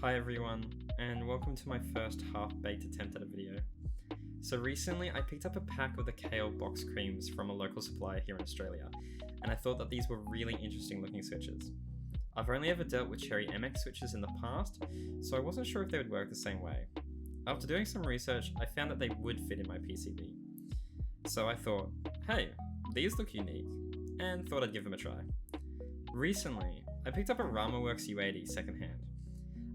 Hi everyone, and welcome to my first half-baked attempt at a video. So recently I picked up a pack of the Kailh Box Creams from a local supplier here in Australia, and I thought that these were really interesting looking switches. I've only ever dealt with Cherry MX switches in the past, so I wasn't sure if they would work the same way. After doing some research, I found that they would fit in my PCB. So I thought, hey, these look unique, and thought I'd give them a try. Recently, I picked up a Rama Works U80 secondhand.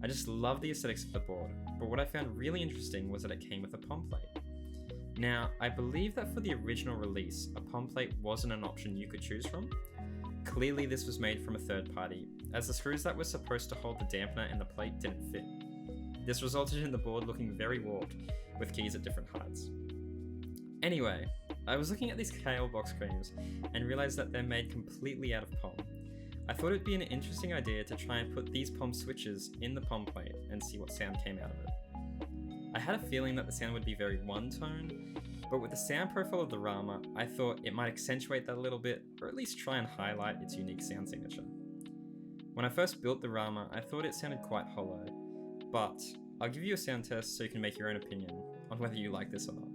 I just love the aesthetics of the board, but what I found really interesting was that it came with a POM plate. Now, I believe that for the original release, a POM plate wasn't an option you could choose from. Clearly this was made from a third party, as the screws that were supposed to hold the dampener in the plate didn't fit. This resulted in the board looking very warped, with keys at different heights. Anyway, I was looking at these Kailh Box Creams and realised that they're made completely out of POM. I thought it'd be an interesting idea to try and put these POM switches in the POM plate and see what sound came out of it. I had a feeling that the sound would be very one-tone, but with the sound profile of the Rama, I thought it might accentuate that a little bit, or at least try and highlight its unique sound signature. When I first built the Rama, I thought it sounded quite hollow, but I'll give you a sound test so you can make your own opinion on whether you like this or not.